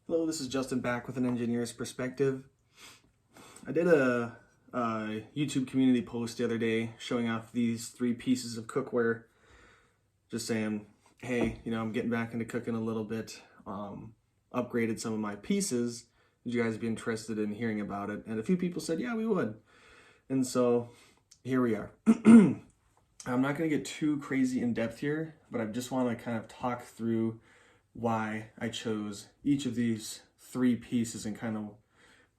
Hello, this is Justin back with an engineer's perspective. I did a YouTube community post the other day showing off these 3 pieces of cookware, just saying, hey, I'm getting back into cooking a little bit, upgraded some of my pieces. Would you guys be interested in hearing about it? And a few people said, yeah, we would. And so here we are. I'm not going to get too crazy in depth here, but I just want to kind of talk through why I chose each of these 3 pieces and kind of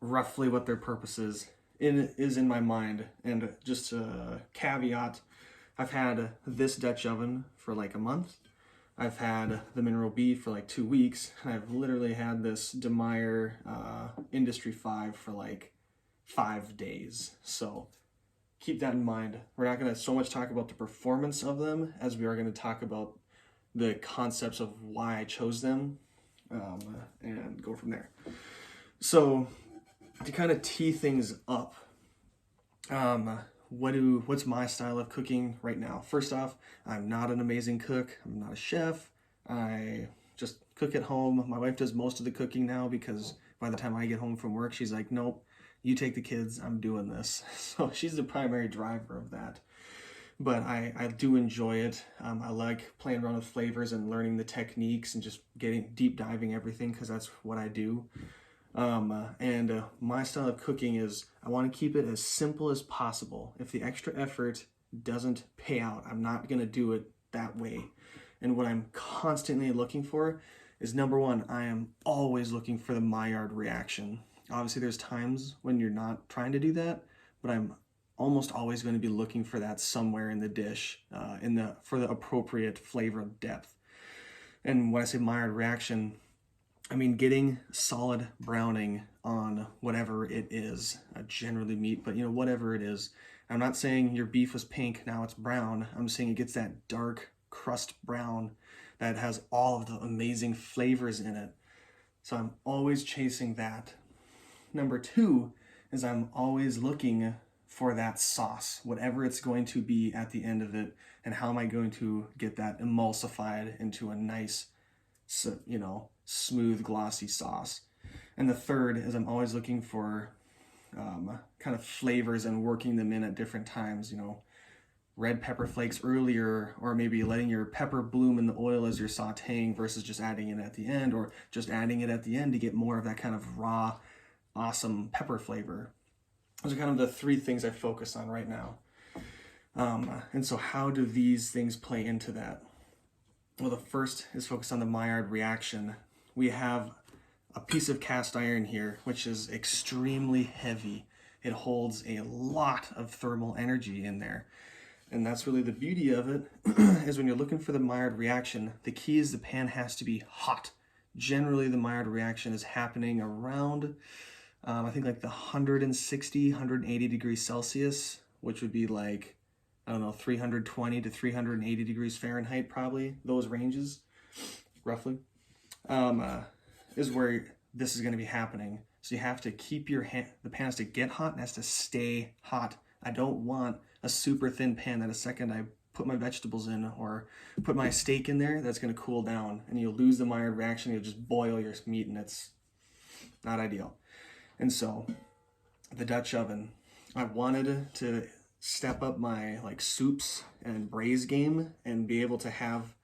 roughly what their purpose is in my mind. And just a caveat, I've had this Dutch oven for like a month. I've had the mineral beef for like 2 weeks. And I've literally had this Demeyere Industry 5 for like 5 days. So keep that in mind. We're not going to so much talk about the performance of them as we are going to talk about the concepts of why I chose them, and go from there. So to kind of tee things up, what's my style of cooking right now? First off, I'm not an amazing cook. I'm not a chef. I just cook at home. My wife does most of the cooking now because by the time I get home from work, she's like, nope, you take the kids, I'm doing this. So she's the primary driver of that. But I do enjoy it. I like playing around with flavors and learning the techniques and just deep diving everything because that's what I do. My style of cooking is I want to keep it as simple as possible. If the extra effort doesn't pay out, I'm not going to do it that way. And what I'm constantly looking for is, number one, I am always looking for the Maillard reaction. Obviously, there's times when you're not trying to do that, but I'm almost always going to be looking for that somewhere in the dish, for the appropriate flavor depth. And when I say Maillard reaction, I mean getting solid browning on whatever it is, generally meat, but whatever it is. I'm not saying your beef was pink, now it's brown. I'm saying it gets that dark crust brown that has all of the amazing flavors in it. So I'm always chasing that. Number 2 is I'm always looking for that sauce, whatever it's going to be at the end of it, and how am I going to get that emulsified into a nice, smooth, glossy sauce. And the 3rd is I'm always looking for kind of flavors and working them in at different times, red pepper flakes earlier, or maybe letting your pepper bloom in the oil as you're sauteing versus just adding it at the end, or just adding it at the end to get more of that kind of raw, awesome pepper flavor. Those are kind of the 3 things I focus on right now. And so how do these things play into that? Well, the first is focused on the Maillard reaction. We have a piece of cast iron here, which is extremely heavy. It holds a lot of thermal energy in there. And that's really the beauty of it, is when you're looking for the Maillard reaction, the key is the pan has to be hot. Generally, the Maillard reaction is happening around I think like the 160, 180 degrees Celsius, which would be like, 320 to 380 degrees Fahrenheit, probably, those ranges, roughly, is where this is going to be happening. So you have to keep the pan has to get hot and has to stay hot. I don't want a super thin pan that a second I put my vegetables in or put my steak in there, that's going to cool down and you'll lose the Maillard reaction. You'll just boil your meat and it's not ideal. And so the Dutch oven, I wanted to step up my soups and braise game and be able to have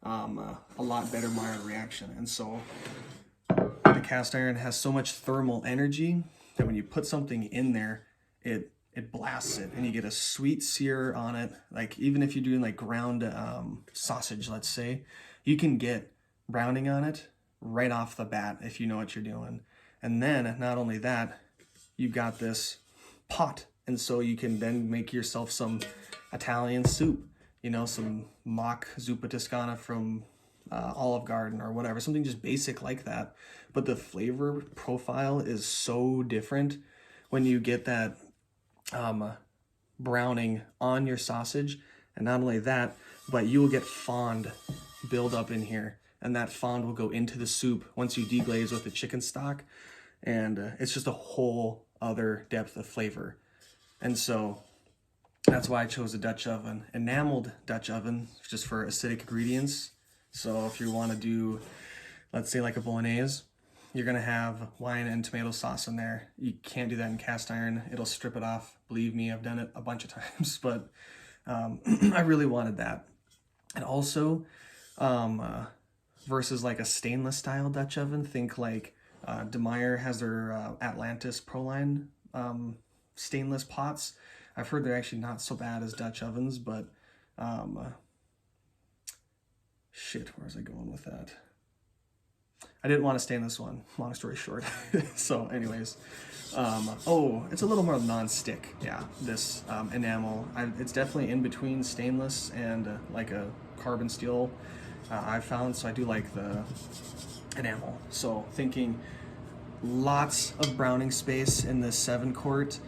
a lot better Maillard reaction. And so the cast iron has so much thermal energy that when you put something in there, it blasts it and you get a sweet sear on it. Like even if you're doing ground sausage, let's say, you can get browning on it right off the bat if you know what you're doing. And then, not only that, you've got this pot. And so you can then make yourself some Italian soup, some mock zuppa toscana from Olive Garden or whatever, something just basic like that. But the flavor profile is so different when you get that browning on your sausage. And not only that, but you will get fond build up in here. And that fond will go into the soup once you deglaze with the chicken stock. And it's just a whole other depth of flavor. And so that's why I chose a Dutch oven. Enameled Dutch oven, just for acidic ingredients. So if you want to do, let's say like a bolognese, you're gonna have wine and tomato sauce in there. You can't do that in cast iron. It'll strip it off. Believe me, I've done it a bunch of times, but I really wanted that. And also, versus like a stainless style Dutch oven, think like Demeyere has their Atlantis Proline stainless pots. I've heard they're actually not so bad as Dutch ovens, but shit, where was I going with that? I didn't want to stainless one, long story short. So anyways, oh, it's a little more non-stick. Yeah, this enamel, it's definitely in between stainless and like a carbon steel I've found, so I do like the enamel. So thinking lots of browning space in this 7-quart,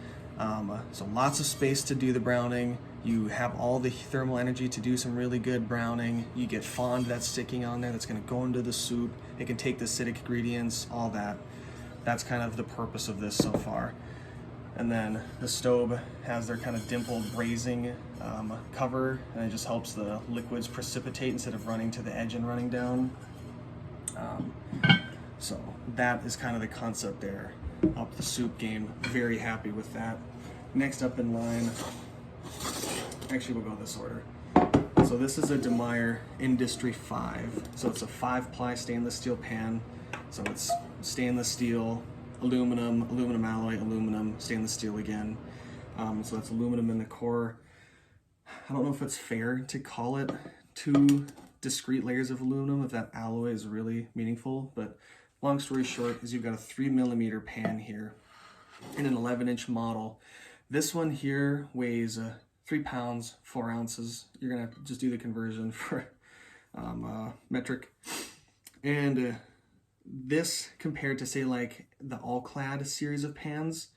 so lots of space to do the browning. You have all the thermal energy to do some really good browning. You get fond that's sticking on there that's going to go into the soup. It can take the acidic ingredients, all that. That's kind of the purpose of this so far. And then the Staub has their kind of dimpled brazing cover, and it just helps the liquids precipitate instead of running to the edge and running down. So that is kind of the concept there. Up the soup game, very happy with that. Next up in line, actually we'll go this order. So this is a Demeyere Industry 5. So it's a 5-ply stainless steel pan. So it's stainless steel, aluminum, aluminum alloy, aluminum, stainless steel again. So that's aluminum in the core. I don't know if it's fair to call it 2 discrete layers of aluminum, if that alloy is really meaningful, but long story short is you've got a 3mm pan here in an 11-inch model. This one here weighs 3 pounds, 4 ounces. You're gonna have to just do the conversion for metric. And this compared to say like the all-clad series of pans,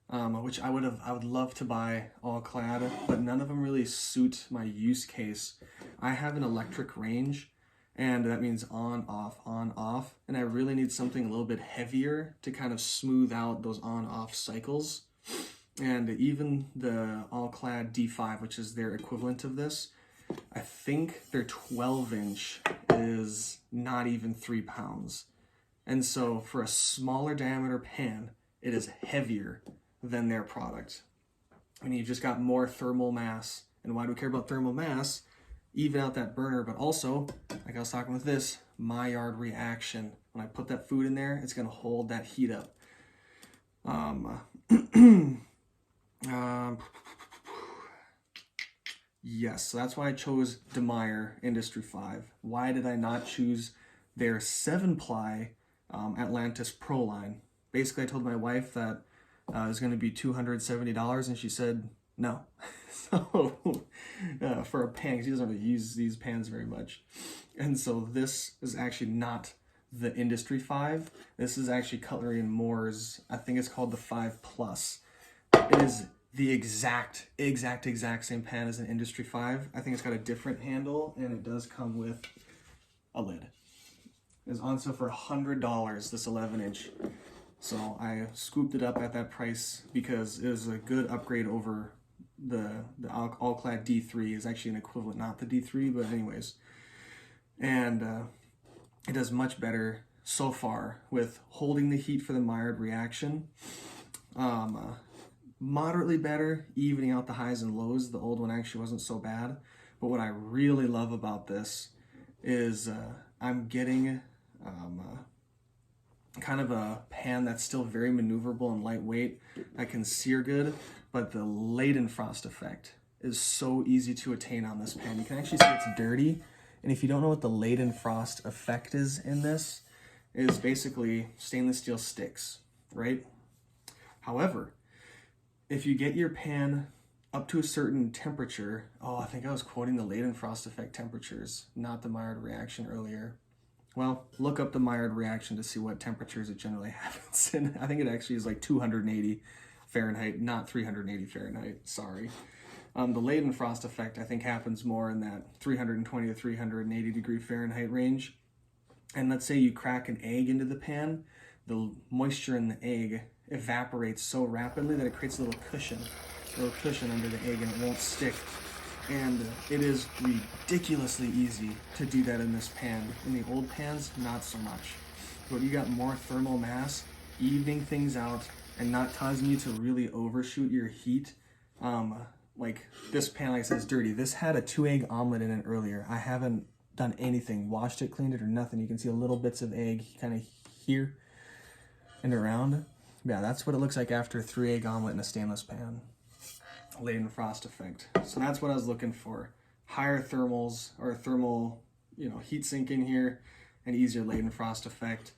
which I would love to buy all-clad, but none of them really suit my use case. I have an electric range, and that means on, off, and I really need something a little bit heavier to kind of smooth out those on-off cycles. And even the all-clad D5, which is their equivalent of this, I think their 12-inch is not even 3 pounds. And so for a smaller diameter pan, it is heavier than their product. And you've just got more thermal mass. And why do we care about thermal mass? Even out that burner, but also, like I was talking with this, Maillard reaction. When I put that food in there, it's gonna hold that heat up. Yes, so that's why I chose Demeyere Industry 5. Why did I not choose their 7-ply Atlantis Proline? Basically, I told my wife that it was going to be $270, and she said no. So for a pan, because she doesn't really use these pans very much. And so this is actually not the Industry 5. This is actually Cutlery & More's, I think it's called the 5 Plus. It is the exact same pan as an Industry 5. I think it's got a different handle, and it does come with a lid. It's on sale for $100, this 11-inch. So I scooped it up at that price because it was a good upgrade over the all-clad D3 is actually an equivalent, not the D3, but anyways. And it does much better so far with holding the heat for the Maillard reaction. Moderately better, evening out the highs and lows. The old one actually wasn't so bad. But what I really love about this is I'm getting kind of a pan that's still very maneuverable and lightweight. I can sear good, but the Leidenfrost effect is so easy to attain on this pan. You can actually see it's dirty. And if you don't know what the Leidenfrost effect is in this, is basically stainless steel sticks, right? However, if you get your pan up to a certain temperature, I think I was quoting the Leidenfrost effect temperatures, not the Maillard reaction earlier. Well, look up the Maillard reaction to see what temperatures it generally happens in. I think it actually is like 280 Fahrenheit, not 380 Fahrenheit, sorry. The Leidenfrost effect, I think, happens more in that 320 to 380 degree Fahrenheit range. And let's say you crack an egg into the pan, the moisture in the egg evaporates so rapidly that it creates a little cushion under the egg, and it won't stick. And it is ridiculously easy to do that in this pan. In the old pans, not so much. but you got more thermal mass, evening things out, and not causing you to really overshoot your heat. Like this pan, like I said, is dirty. This had a 2-egg omelet in it earlier. I haven't done anything, washed it, cleaned it, or nothing. You can see a little bits of egg kind of here and around. Yeah, that's what it looks like after a 3-egg omelet in a stainless pan. Laden frost effect. So that's what I was looking for. Higher thermals, or thermal, heat sink in here, and easier laden frost effect.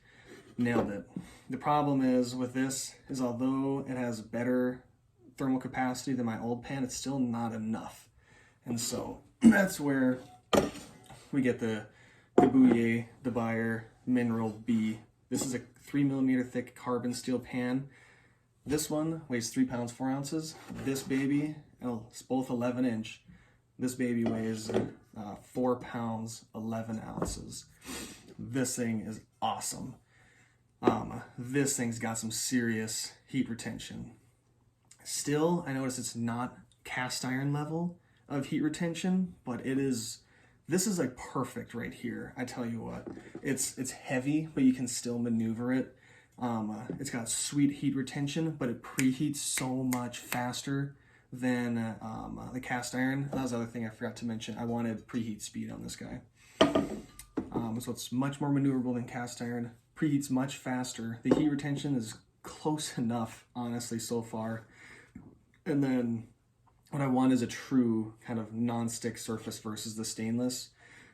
Nailed it. The problem is with this is, although it has better thermal capacity than my old pan, it's still not enough. And so that's where we get the DeBuyer, DeBuyer Mineral B. This is a 3mm thick carbon steel pan. This one weighs 3 pounds 4 ounces. This baby, it's both 11-inch. This baby weighs 4 pounds 11 ounces. This thing is awesome. This thing's got some serious heat retention. Still, I notice it's not cast iron level of heat retention, but it is. This is like perfect right here. I tell you what, it's heavy, but you can still maneuver it. It's got sweet heat retention, but it preheats so much faster than the cast iron. That was the other thing I forgot to mention. I wanted preheat speed on this guy. So it's much more maneuverable than cast iron. Preheats much faster. The heat retention is close enough, honestly, so far. And then what I want is a true kind of non-stick surface versus the stainless,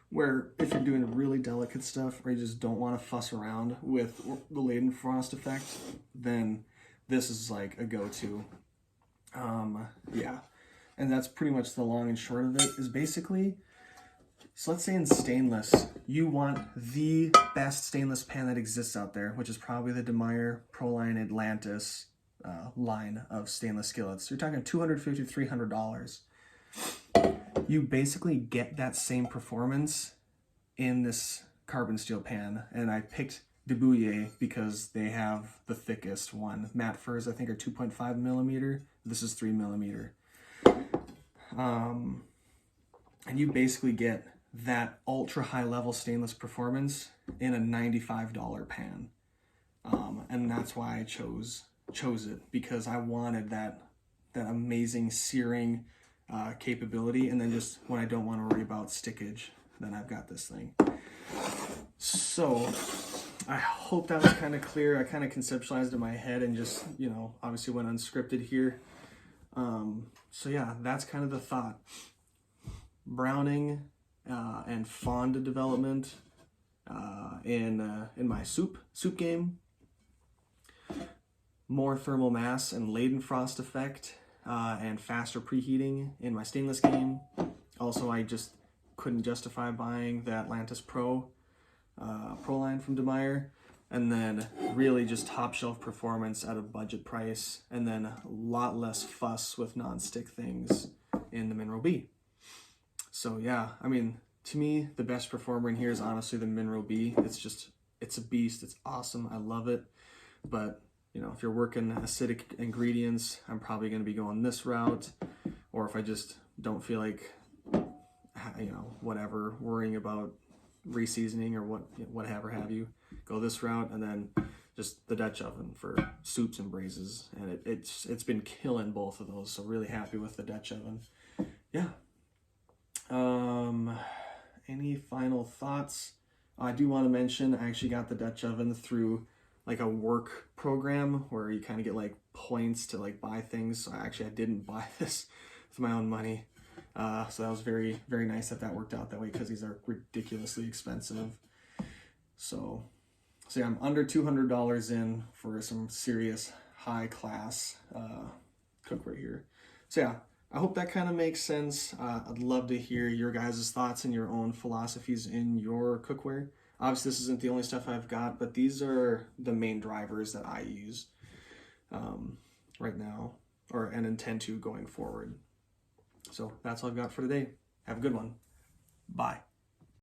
where if you're doing really delicate stuff or you just don't want to fuss around with the laden frost effect, then this is like a go-to. Yeah, and that's pretty much the long and short of it, is basically, so let's say in stainless, you want the best stainless pan that exists out there, which is probably the Demeyere Proline Atlantis line of stainless skillets. You're talking $250 to $300. You basically get that same performance in this carbon steel pan, and I picked DeBuyer because they have the thickest one. Matte furs, I think, are 2.5 millimeter. This is 3 millimeter. And you basically get that ultra high level stainless performance in a $95 pan. And that's why I chose it, because I wanted that amazing searing capability, and then just when I don't want to worry about stickage, then I've got this thing. So I hope that was kind of clear. I kind of conceptualized it in my head and just, obviously went unscripted here. So yeah, that's kind of the thought. Browning and fond development in my soup game. More thermal mass and laden frost effect and faster preheating in my stainless game. Also, I just couldn't justify buying the Atlantis Pro line from Demeyere. And then really just top shelf performance at a budget price, and then a lot less fuss with non-stick things in the Mineral B. So yeah, I mean, to me, the best performer in here is honestly the Mineral B. It's a beast. It's awesome. I love it. But if you're working acidic ingredients, I'm probably going to be going this route. Or if I just don't feel like, whatever, worrying about reseasoning or whatever have you, go this route. And then just the Dutch oven for soups and braises. And it's been killing both of those. So really happy with the Dutch oven. Yeah. Any final thoughts? I do want to mention, I actually got the Dutch oven through like a work program where you kind of get like points to like buy things. So I didn't buy this with my own money. So that was very, very nice that worked out that way, because these are ridiculously expensive. So yeah, I'm under $200 in for some serious high class cookware here. So yeah, I hope that kind of makes sense. I'd love to hear your guys' thoughts and your own philosophies in your cookware. Obviously, this isn't the only stuff I've got, but these are the main drivers that I use right now, and intend to going forward. So that's all I've got for today. Have a good one. Bye.